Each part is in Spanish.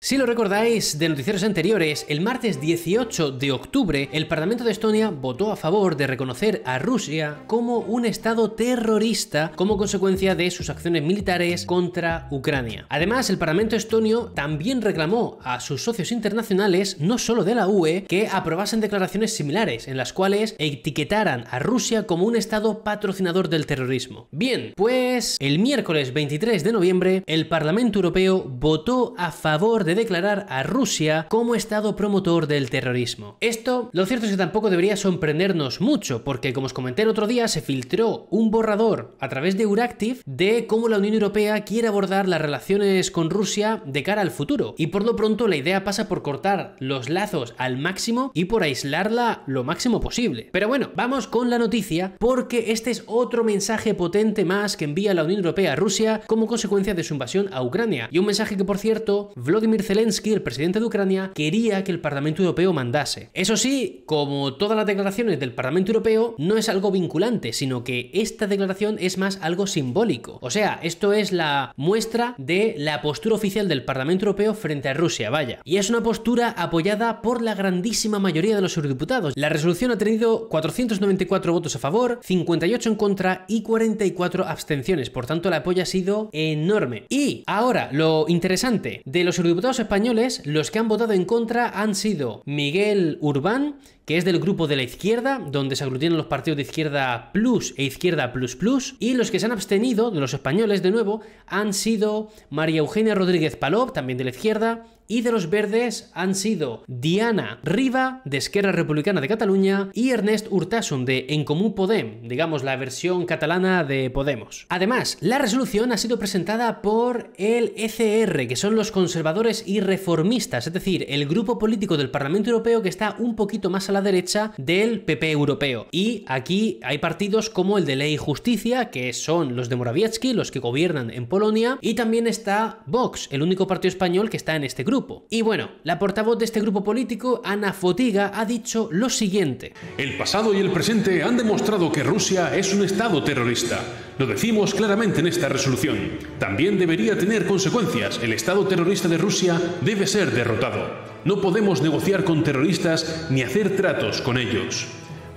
Si lo recordáis de noticieros anteriores, el martes 18 de octubre el Parlamento de Estonia votó a favor de reconocer a Rusia como un estado terrorista como consecuencia de sus acciones militares contra Ucrania. Además, el Parlamento estonio también reclamó a sus socios internacionales, no solo de la UE, que aprobasen declaraciones similares en las cuales etiquetaran a Rusia como un estado patrocinador del terrorismo. Bien, pues el miércoles 23 de noviembre el Parlamento Europeo votó a favor de declarar a Rusia como estado promotor del terrorismo. Esto, lo cierto es que tampoco debería sorprendernos mucho, porque como os comenté el otro día, se filtró un borrador a través de Euractiv de cómo la Unión Europea quiere abordar las relaciones con Rusia de cara al futuro. Y por lo pronto la idea pasa por cortar los lazos al máximo y por aislarla lo máximo posible. Pero bueno, vamos con la noticia, porque este es otro mensaje potente más que envía la Unión Europea a Rusia como consecuencia de su invasión a Ucrania. Y un mensaje que, por cierto, Volodymyr Zelensky, el presidente de Ucrania, quería que el Parlamento Europeo mandase. Eso sí, como todas las declaraciones del Parlamento Europeo, no es algo vinculante, sino que esta declaración es más algo simbólico. O sea, esto es la muestra de la postura oficial del Parlamento Europeo frente a Rusia, vaya. Y es una postura apoyada por la grandísima mayoría de los eurodiputados. La resolución ha tenido 494 votos a favor, 58 en contra y 44 abstenciones. Por tanto, el apoyo ha sido enorme. Y ahora, lo interesante, de los eurodiputados españoles, los que han votado en contra han sido Miguel Urbán, que es del grupo de la izquierda, donde se aglutinan los partidos de izquierda plus e izquierda plus plus, y los que se han abstenido, de los españoles de nuevo, han sido María Eugenia Rodríguez Palop, también de la izquierda, y de los verdes han sido Diana Riba, de Esquerra Republicana de Cataluña, y Ernest Urtasun, de En Comú Podem, digamos la versión catalana de Podemos. Además, la resolución ha sido presentada por el ECR, que son los conservadores y reformistas, es decir, el grupo político del Parlamento Europeo que está un poquito más a la derecha del PP europeo. Y aquí hay partidos como el de Ley y Justicia, que son los de Morawiecki, los que gobiernan en Polonia, y también está Vox, el único partido español que está en este grupo. Y bueno, la portavoz de este grupo político, Ana Fotiga, ha dicho lo siguiente: el pasado y el presente han demostrado que Rusia es un estado terrorista. Lo decimos claramente en esta resolución. También debería tener consecuencias. El estado terrorista de Rusia debe ser derrotado. No podemos negociar con terroristas ni hacer tratos con ellos.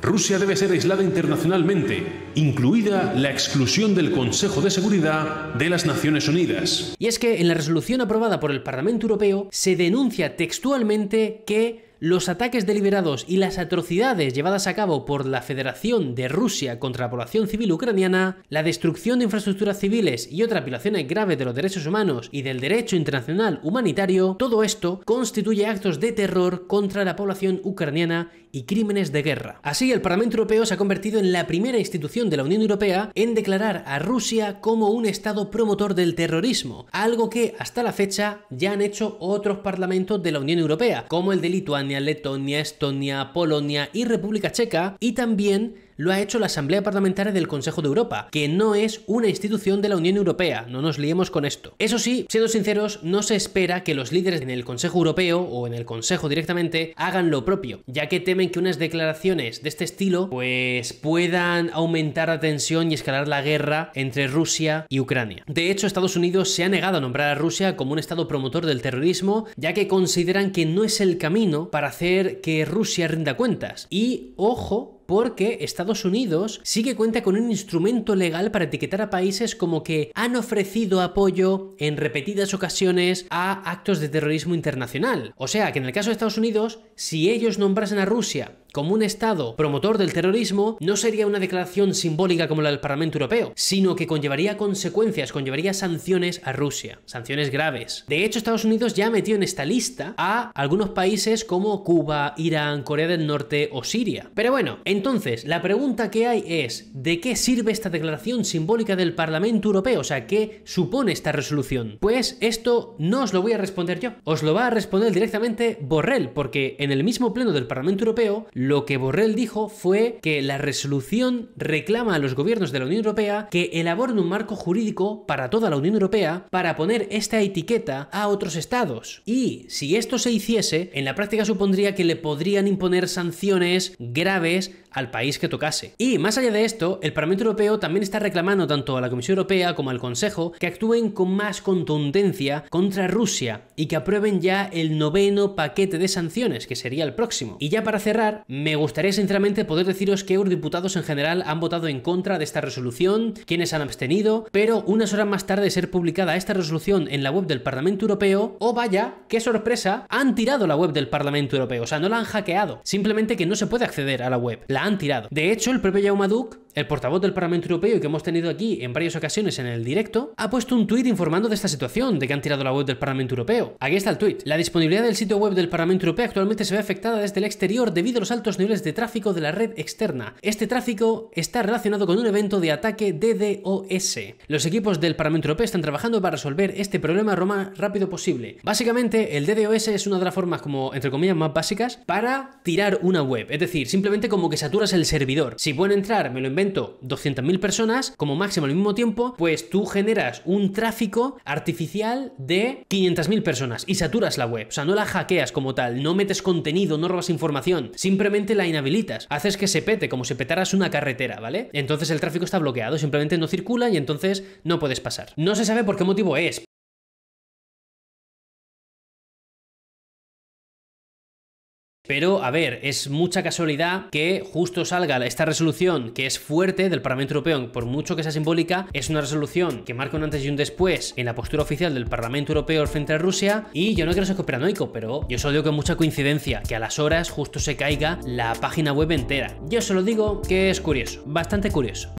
Rusia debe ser aislada internacionalmente, incluida la exclusión del Consejo de Seguridad de las Naciones Unidas. Y es que en la resolución aprobada por el Parlamento Europeo se denuncia textualmente que los ataques deliberados y las atrocidades llevadas a cabo por la Federación de Rusia contra la población civil ucraniana, la destrucción de infraestructuras civiles y otras violaciones graves de los derechos humanos y del derecho internacional humanitario, todo esto constituye actos de terror contra la población ucraniana y crímenes de guerra. Así, el Parlamento Europeo se ha convertido en la primera institución de la Unión Europea en declarar a Rusia como un estado promotor del terrorismo, algo que hasta la fecha ya han hecho otros parlamentos de la Unión Europea, como el de Lituania, Letonia, Estonia, Polonia y República Checa, y también lo ha hecho la Asamblea Parlamentaria del Consejo de Europa, que no es una institución de la Unión Europea, no nos liemos con esto. Eso sí, siendo sinceros, no se espera que los líderes en el Consejo Europeo o en el Consejo directamente hagan lo propio, ya que temen que unas declaraciones de este estilo pues puedan aumentar la tensión y escalar la guerra entre Rusia y Ucrania. De hecho, Estados Unidos se ha negado a nombrar a Rusia como un estado promotor del terrorismo, ya que consideran que no es el camino para hacer que Rusia rinda cuentas. Y, ojo, porque Estados Unidos sí que cuenta con un instrumento legal para etiquetar a países como que han ofrecido apoyo en repetidas ocasiones a actos de terrorismo internacional. O sea, que en el caso de Estados Unidos, si ellos nombrasen a Rusia como un estado promotor del terrorismo, no sería una declaración simbólica como la del Parlamento Europeo, sino que conllevaría consecuencias, conllevaría sanciones a Rusia, sanciones graves. De hecho, Estados Unidos ya metió en esta lista a algunos países como Cuba, Irán, Corea del Norte o Siria. Pero bueno, entonces, la pregunta que hay es, ¿de qué sirve esta declaración simbólica del Parlamento Europeo? O sea, ¿qué supone esta resolución? Pues esto no os lo voy a responder yo, os lo va a responder directamente Borrell, porque en el mismo pleno del Parlamento Europeo, lo que Borrell dijo fue que la resolución reclama a los gobiernos de la Unión Europea que elaboren un marco jurídico para toda la Unión Europea para poner esta etiqueta a otros estados. Y si esto se hiciese, en la práctica supondría que le podrían imponer sanciones graves al país que tocase. Y más allá de esto, el Parlamento Europeo también está reclamando tanto a la Comisión Europea como al Consejo que actúen con más contundencia contra Rusia y que aprueben ya el 9º paquete de sanciones, que sería el próximo. Y ya para cerrar, me gustaría sinceramente poder deciros que eurodiputados en general han votado en contra de esta resolución, quienes han abstenido, pero unas horas más tarde de ser publicada esta resolución en la web del Parlamento Europeo, ¡oh vaya, qué sorpresa!, han tirado la web del Parlamento Europeo. O sea, no la han hackeado, simplemente que no se puede acceder a la web, la han tirado. De hecho, el propio Jaume Duch, el portavoz del Parlamento Europeo y que hemos tenido aquí en varias ocasiones en el directo, ha puesto un tuit informando de esta situación, de que han tirado la web del Parlamento Europeo. Aquí está el tuit. La disponibilidad del sitio web del Parlamento Europeo actualmente se ve afectada desde el exterior debido a los altos niveles de tráfico de la red externa. Este tráfico está relacionado con un evento de ataque DDoS. Los equipos del Parlamento Europeo están trabajando para resolver este problema lo más rápido posible. Básicamente, el DDoS es una de las formas, como entre comillas, más básicas para tirar una web. Es decir, simplemente como que saturas el servidor. Si pueden entrar, me lo invento, 200.000 personas, como máximo al mismo tiempo, pues tú generas un tráfico artificial de 500.000 personas y saturas la web. O sea, no la hackeas como tal, no metes contenido, no robas información, simplemente la inhabilitas. Haces que se pete, como si petaras una carretera, ¿vale? Entonces el tráfico está bloqueado, simplemente no circula y entonces no puedes pasar. No se sabe por qué motivo es. Pero, a ver, es mucha casualidad que justo salga esta resolución que es fuerte del Parlamento Europeo, por mucho que sea simbólica, es una resolución que marca un antes y un después en la postura oficial del Parlamento Europeo frente a Rusia, y yo no quiero ser conspiranoico, pero yo solo digo que es mucha coincidencia que a las horas justo se caiga la página web entera. Yo solo digo que es curioso, bastante curioso.